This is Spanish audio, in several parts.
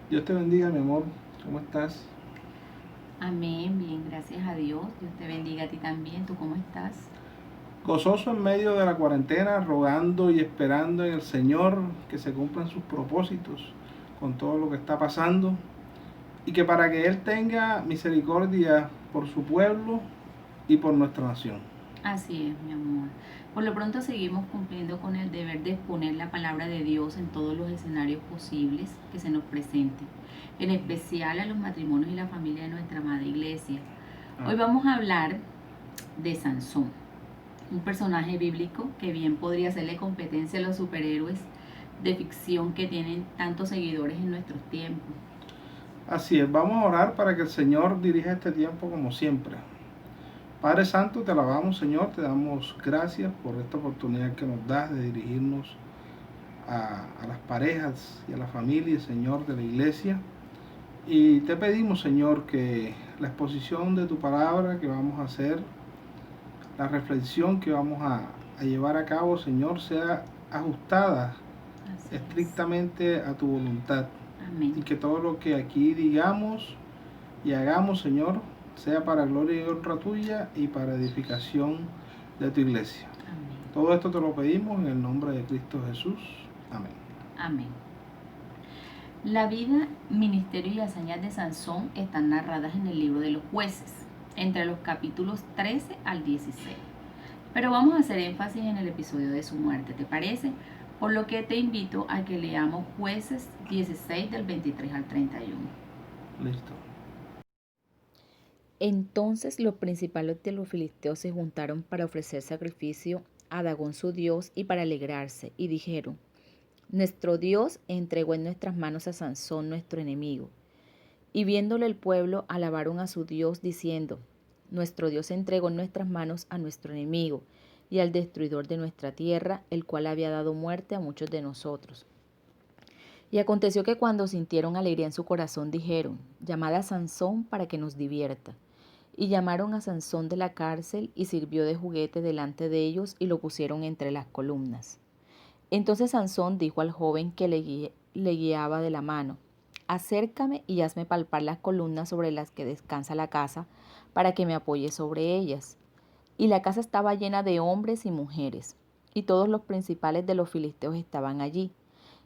Dios te bendiga, mi amor. ¿Cómo estás? Amén, bien, gracias a Dios. Dios te bendiga a ti también. ¿Tú cómo estás? Gozoso en medio de la cuarentena, rogando y esperando en el Señor que se cumplan sus propósitos con todo lo que está pasando y que para que Él tenga misericordia por su pueblo y por nuestra nación. Así es, mi amor. Por lo pronto seguimos cumpliendo con el deber de exponer la palabra de Dios en todos los escenarios posibles que se nos presenten, en especial a los matrimonios y la familia de nuestra amada iglesia. Hoy vamos a hablar de Sansón, un personaje bíblico que bien podría hacerle competencia a los superhéroes de ficción que tienen tantos seguidores en nuestros tiempos. Así es, vamos a orar para que el Señor dirija este tiempo como siempre. Padre Santo, te alabamos, Señor, te damos gracias por esta oportunidad que nos das de dirigirnos a las parejas y a la familia, Señor, de la iglesia. Y te pedimos, Señor, que la exposición de tu palabra que vamos a hacer, la reflexión que vamos a llevar a cabo, Señor, sea ajustada Así es. estrictamente a tu voluntad. Y Amén. que todo lo que aquí digamos y hagamos, Señor, sea para gloria y honra tuya y para edificación de tu iglesia. Amén. Todo esto te lo pedimos en el nombre de Cristo Jesús. Amén. Amén. La vida, ministerio y hazañas de Sansón están narradas en el libro de los jueces, entre los capítulos 13 al 16. Pero vamos a hacer énfasis en el episodio de su muerte, ¿te parece? Por lo que te invito a que leamos jueces 16 del 23 al 31. Listo. Entonces los principales de los filisteos se juntaron para ofrecer sacrificio a Dagón su dios y para alegrarse, y dijeron: Nuestro Dios entregó en nuestras manos a Sansón nuestro enemigo. Y viéndole el pueblo, alabaron a su Dios, diciendo: Nuestro Dios entregó en nuestras manos a nuestro enemigo y al destruidor de nuestra tierra, el cual había dado muerte a muchos de nosotros. Y aconteció que cuando sintieron alegría en su corazón, dijeron: Llamad a Sansón para que nos divierta. Y llamaron a Sansón de la cárcel, y sirvió de juguete delante de ellos, y lo pusieron entre las columnas. Entonces Sansón dijo al joven que le guiaba de la mano: Acércame y hazme palpar las columnas sobre las que descansa la casa, para que me apoye sobre ellas. Y la casa estaba llena de hombres y mujeres, y todos los principales de los filisteos estaban allí.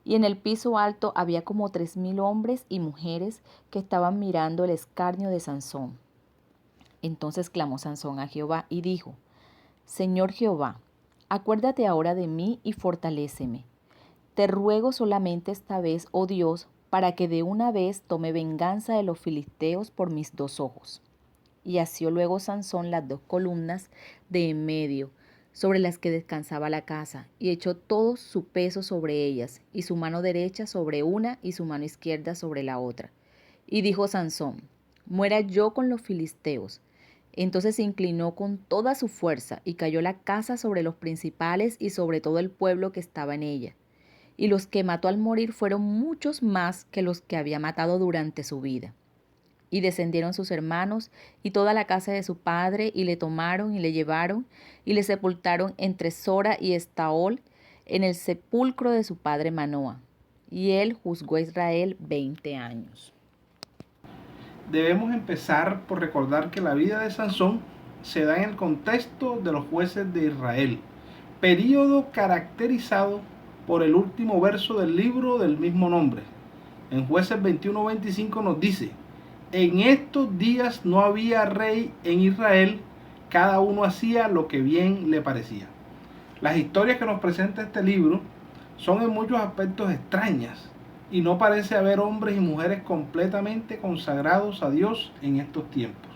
Y en el piso alto había como 3000 hombres y mujeres que estaban mirando el escarnio de Sansón. Entonces clamó Sansón a Jehová y dijo: Señor Jehová, acuérdate ahora de mí y fortaléceme. Te ruego solamente esta vez, oh Dios, para que de una vez tome venganza de los filisteos por mis 2 ojos. Y asió luego Sansón las 2 columnas de en medio, sobre las que descansaba la casa, y echó todo su peso sobre ellas, y su mano derecha sobre una, y su mano izquierda sobre la otra. Y dijo Sansón: Muera yo con los filisteos. Entonces se inclinó con toda su fuerza, y cayó la casa sobre los principales y sobre todo el pueblo que estaba en ella. Y los que mató al morir fueron muchos más que los que había matado durante su vida. Y descendieron sus hermanos y toda la casa de su padre, y le tomaron y le llevaron, y le sepultaron entre Sora y Estaol, en el sepulcro de su padre Manoa. Y él juzgó a Israel 20 años. Debemos empezar por recordar que la vida de Sansón se da en el contexto de los jueces de Israel, período caracterizado por el último verso del libro del mismo nombre. En Jueces 21-25 nos dice: En estos días no había rey en Israel, cada uno hacía lo que bien le parecía. Las historias que nos presenta este libro son en muchos aspectos extrañas y no parece haber hombres y mujeres completamente consagrados a Dios en estos tiempos.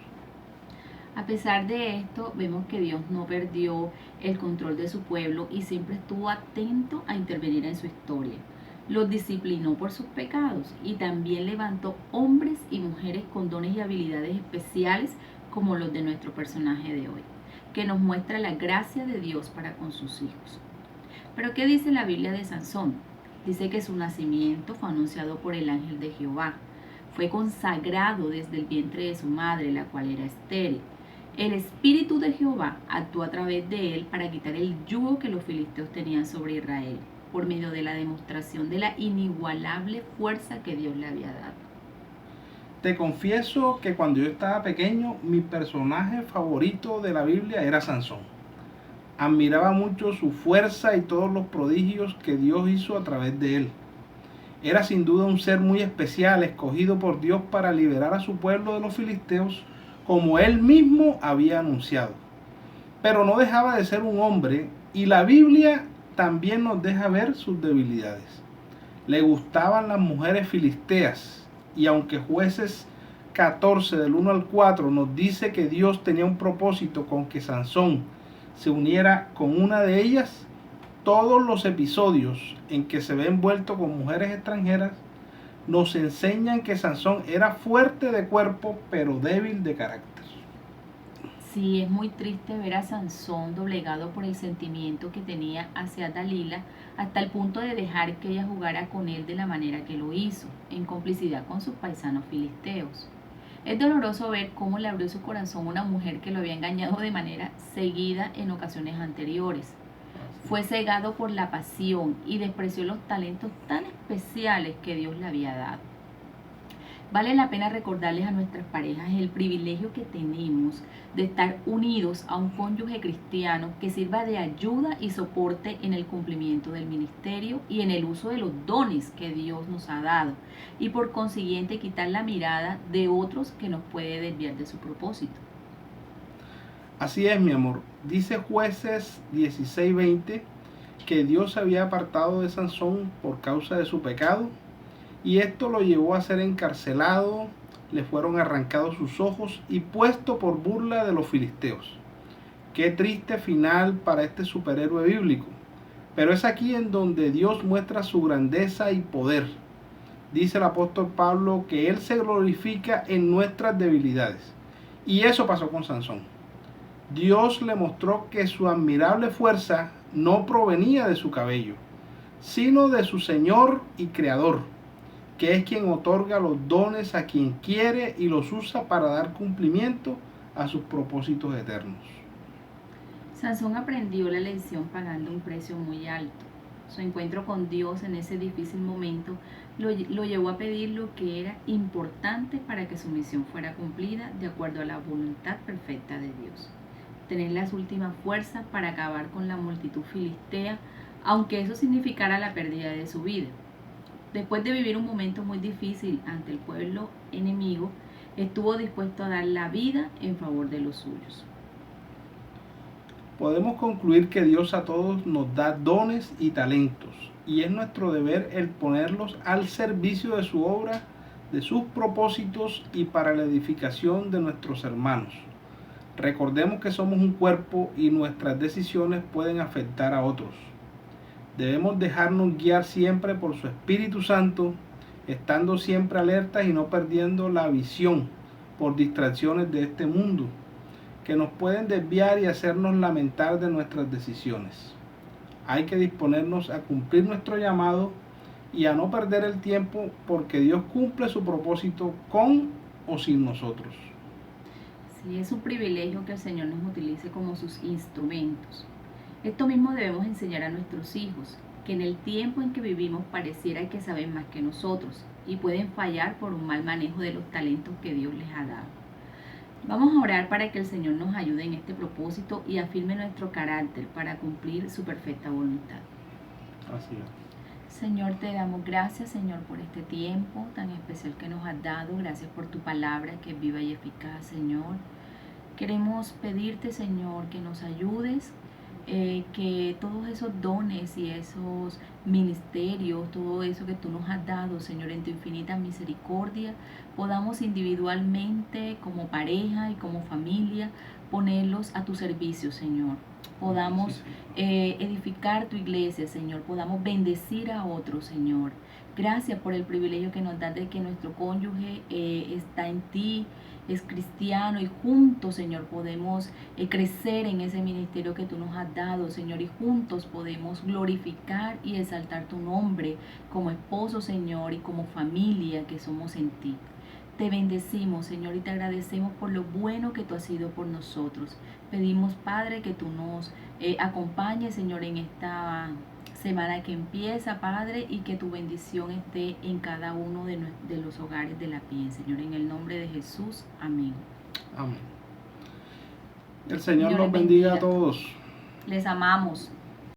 A pesar de esto, vemos que Dios no perdió el control de su pueblo y siempre estuvo atento a intervenir en su historia. Los disciplinó por sus pecados y también levantó hombres y mujeres con dones y habilidades especiales como los de nuestro personaje de hoy, que nos muestra la gracia de Dios para con sus hijos. Pero ¿qué dice la Biblia de Sansón? Dice que su nacimiento fue anunciado por el ángel de Jehová. Fue consagrado desde el vientre de su madre, la cual era estéril. El Espíritu de Jehová actuó a través de él para quitar el yugo que los filisteos tenían sobre Israel. por medio de la demostración de la inigualable fuerza que Dios le había dado. Te confieso que cuando yo estaba pequeño, mi personaje favorito de la Biblia era Sansón. Admiraba mucho su fuerza y todos los prodigios que Dios hizo a través de él. Era sin duda un ser muy especial, escogido por Dios para liberar a su pueblo de los filisteos, como él mismo había anunciado. Pero no dejaba de ser un hombre, y la Biblia también nos deja ver sus debilidades. Le gustaban las mujeres filisteas, y aunque Jueces 14 del 1 al 4 nos dice que Dios tenía un propósito con que Sansón se uniera con una de ellas, todos los episodios en que se ve envuelto con mujeres extranjeras nos enseñan que Sansón era fuerte de cuerpo pero débil de carácter. Sí, es muy triste ver a Sansón doblegado por el sentimiento que tenía hacia Dalila hasta el punto de dejar que ella jugara con él de la manera que lo hizo, en complicidad con sus paisanos filisteos. Es doloroso ver cómo le abrió su corazón una mujer que lo había engañado de manera seguida en ocasiones anteriores. Fue cegado por la pasión y despreció los talentos tan especiales que Dios le había dado. Vale la pena recordarles a nuestras parejas el privilegio que tenemos de estar unidos a un cónyuge cristiano que sirva de ayuda y soporte en el cumplimiento del ministerio y en el uso de los dones que Dios nos ha dado, y por consiguiente quitar la mirada de otros que nos puede desviar de su propósito. Así es, mi amor. Dice Jueces 16:20 que Dios había apartado de Sansón por causa de su pecado, y esto lo llevó a ser encarcelado, le fueron arrancados sus ojos y puesto por burla de los filisteos. Qué triste final para este superhéroe bíblico. Pero es aquí en donde Dios muestra su grandeza y poder. Dice el apóstol Pablo que Él se glorifica en nuestras debilidades. Y eso pasó con Sansón. Dios le mostró que su admirable fuerza no provenía de su cabello, sino de su Señor y Creador, que es quien otorga los dones a quien quiere y los usa para dar cumplimiento a sus propósitos eternos. Sansón aprendió la lección pagando un precio muy alto. Su encuentro con Dios en ese difícil momento lo llevó a pedir lo que era importante para que su misión fuera cumplida de acuerdo a la voluntad perfecta de Dios. Tener las últimas fuerzas para acabar con la multitud filistea, aunque eso significara la pérdida de su vida. Después de vivir un momento muy difícil ante el pueblo enemigo, estuvo dispuesto a dar la vida en favor de los suyos. Podemos concluir que Dios a todos nos da dones y talentos, y es nuestro deber el ponerlos al servicio de su obra, de sus propósitos y para la edificación de nuestros hermanos. Recordemos que somos un cuerpo y nuestras decisiones pueden afectar a otros. Debemos dejarnos guiar siempre por su Espíritu Santo, estando siempre alertas y no perdiendo la visión por distracciones de este mundo, que nos pueden desviar y hacernos lamentar de nuestras decisiones. Hay que disponernos a cumplir nuestro llamado y a no perder el tiempo, porque Dios cumple su propósito con o sin nosotros. Sí, es un privilegio que el Señor nos utilice como sus instrumentos. Esto mismo debemos enseñar a nuestros hijos, que en el tiempo en que vivimos pareciera que saben más que nosotros y pueden fallar por un mal manejo de los talentos que Dios les ha dado. Vamos a orar para que el Señor nos ayude en este propósito y afirme nuestro carácter para cumplir su perfecta voluntad. Así es. Señor, te damos gracias, Señor, por este tiempo tan especial que nos has dado. Gracias por tu palabra que es viva y eficaz, Señor. Queremos pedirte, Señor, que nos ayudes, que todos esos dones y esos ministerios, todo eso que tú nos has dado, Señor, en tu infinita misericordia, podamos individualmente, como pareja y como familia, ponerlos a tu servicio, Señor. Podamos edificar tu iglesia, Señor. Podamos bendecir a otros, Señor. Gracias por el privilegio que nos das de que nuestro cónyuge está en ti, es cristiano, y juntos, Señor, podemos crecer en ese ministerio que tú nos has dado, Señor, y juntos podemos glorificar y exaltar tu nombre como esposo, Señor, y como familia que somos en ti. Te bendecimos, Señor, y te agradecemos por lo bueno que tú has sido por nosotros. Pedimos, Padre, que tú nos acompañes, Señor, en esta semana que empieza, Padre, y que tu bendición esté en cada uno de los hogares de La Pie, Señor, en el nombre de Jesús. Amén. Amén. El Señor los bendiga a todos. Les amamos.